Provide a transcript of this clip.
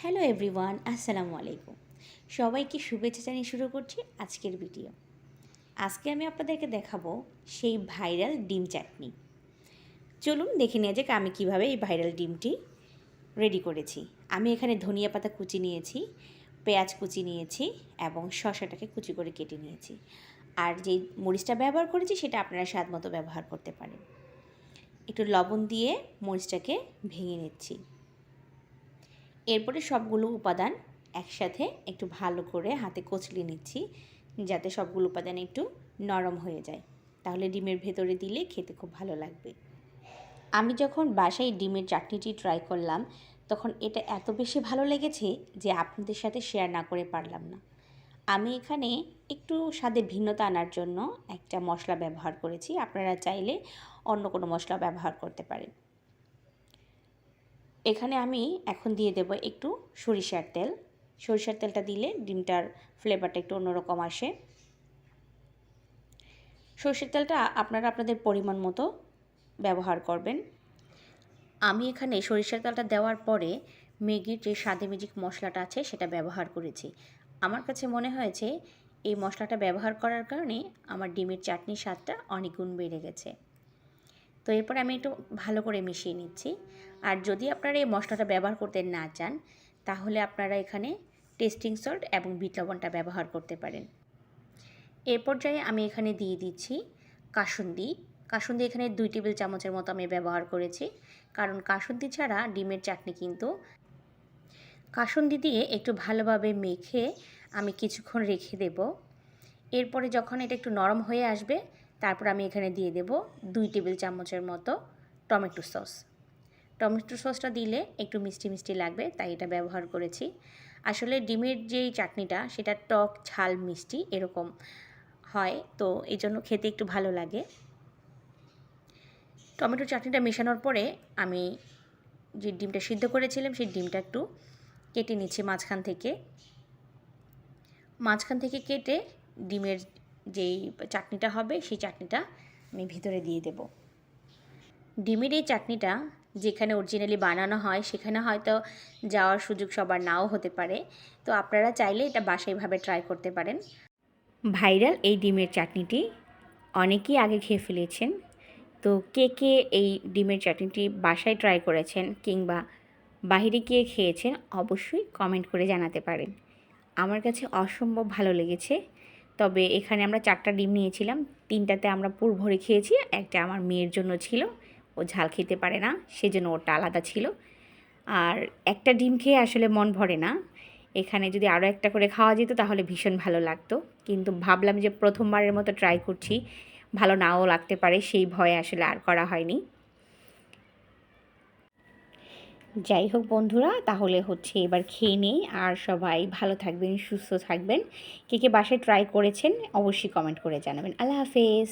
Hello everyone, আসসালামু আলাইকুম। সবাইকে শুভেচ্ছা জানিয়ে শুরু করছি আজকের ভিডিও। আজকে আমি আপনাদেরকে দেখাবো সেই ভাইরাল ডিম চাটনি। চলুন দেখে নেওয়া যাক আমি কীভাবে এই ভাইরাল ডিমটি রেডি করেছি। আমি এখানে ধনিয়া পাতা কুচি নিয়েছি, পেঁয়াজ কুচি নিয়েছি এবং শসাটাকে কুচি করে কেটে নিয়েছি। আর যেই মরিচটা ব্যবহার করেছি সেটা আপনারা স্বাদ মতো ব্যবহার করতে পারেন। একটু লবণ দিয়ে মরিচটাকে ভেঙে নিচ্ছি। এরপরে সবগুলো উপাদান একসাথে একটু ভালো করে হাতে কচলিয়ে নিচ্ছি, যাতে সবগুলো উপাদান একটু নরম হয়ে যায়। তাহলে ডিমের ভেতরে দিলে খেতে খুব ভালো লাগবে। আমি যখন বাসায় ডিমের চাটনিটি ট্রাই করলাম, তখন এটা এত বেশি ভালো লেগেছে যে আপনাদের সাথে শেয়ার না করে পারলাম না। আমি এখানে একটু স্বাদে ভিন্নতা আনার জন্য একটা মশলা ব্যবহার করেছি। আপনারা চাইলে অন্য কোনো মশলা ব্যবহার করতে পারেন। এখানে আমি এখন দিয়ে দেব একটু সরিষার তেল। সরিষার তেলটা দিলে ডিমটার ফ্লেভারটা একটু অন্যরকম আসে। সরিষার তেলটা আপনারা আপনাদের পরিমাণ মতো ব্যবহার করবেন। আমি এখানে সরিষার তেলটা দেওয়ার পরে ম্যাগির যে স্বাদে ম্যাজিক মশলাটা আছে সেটা ব্যবহার করেছি। আমার কাছে মনে হয়েছে এই মশলাটা ব্যবহার করার কারণে আমার ডিমের চাটনির স্বাদটা অনেক গুণ বেড়ে গেছে। তো এরপর আমি একটু ভালো করে মিশিয়ে নিচ্ছি। আর যদি আপনারা এই মশলাটা ব্যবহার করতে না চান, তাহলে আপনারা এখানে টেস্টিং সল্ট এবং বিট লবণটা ব্যবহার করতে পারেন। এর পর্যায়ে আমি এখানে দিয়ে দিচ্ছি কাসুন্দি। কাসুন্দি এখানে 2 টেবিল চামচের মতো আমি ব্যবহার করেছি, কারণ কাসুন্দি ছাড়া ডিমের চাটনি কিন্তু কাসুন্দি দিয়ে একটু ভালোভাবে মেখে আমি কিছুক্ষণ রেখে দেব। এরপরে যখন এটা একটু নরম হয়ে আসবে, তারপর আমি এখানে দিয়ে দেব 2 টেবিল চামচের মতো টমেটো সস। টমেটো সসটা দিলে একটু মিষ্টি মিষ্টি লাগবে, তাই এটা ব্যবহার করেছি। আসলে ডিমের যেই চাটনিটা সেটা টক ঝাল মিষ্টি এরকম হয়, তো এই জন্য খেতে একটু ভালো লাগে। টমেটো চাটনিটা মেশানোর পরে আমি যে ডিমটা সিদ্ধ করেছিলাম সেই ডিমটা একটু কেটে নিচ্ছি মাঝখান থেকে কেটে ডিমের যেই চাটনিটা হবে সেই চাটনিটা আমি ভিতরে দিয়ে দেব। ডিমের এই চাটনিটা যেখানে অরিজিনালি বানানো হয় সেখানে হয়তো যাওয়ার সুযোগ সবার নাও হতে পারে, তো আপনারা চাইলে এটা বাসায়ভাবে ট্রাই করতে পারেন। ভাইরাল এই ডিমের চাটনিটি অনেকেই আগে খেয়ে ফেলেছেন, তো কে কে এই ডিমের চাটনিটি বাসায় ট্রাই করেছেন কিংবা বাহিরে গিয়ে খেয়েছেন অবশ্যই কমেন্ট করে জানাতে পারেন। আমার কাছে অসম্ভব ভালো লেগেছে। তবে এখানে আমরা 4টা ডিম নিয়েছিলাম, 3টাতে আমরা পুর ভরে খেয়েছি, একটা আমার মেয়ের জন্য ছিল, ও ঝাল খেতে পারে না, সেজন্য ওটা আলাদা ছিল। আর একটা ডিম খেয়ে আসলে মন ভরে না, এখানে যদি আরও একটা করে খাওয়া যেত তাহলে ভীষণ ভালো লাগতো, কিন্তু ভাবলাম যে প্রথমবারের মতো ট্রাই করছি, ভালো নাও লাগতে পারে, সেই ভয়ে আসলে আর করা হয়নি। যাই হোক বন্ধুরা, তাহলে এবার খেয়ে নেই। আর সবাই ভালো থাকবেন, সুস্থ থাকবেন। কে কে বাসায় ট্রাই করেছেন অবশ্যই কমেন্ট করে জানাবেন। আল্লাহ হাফেজ।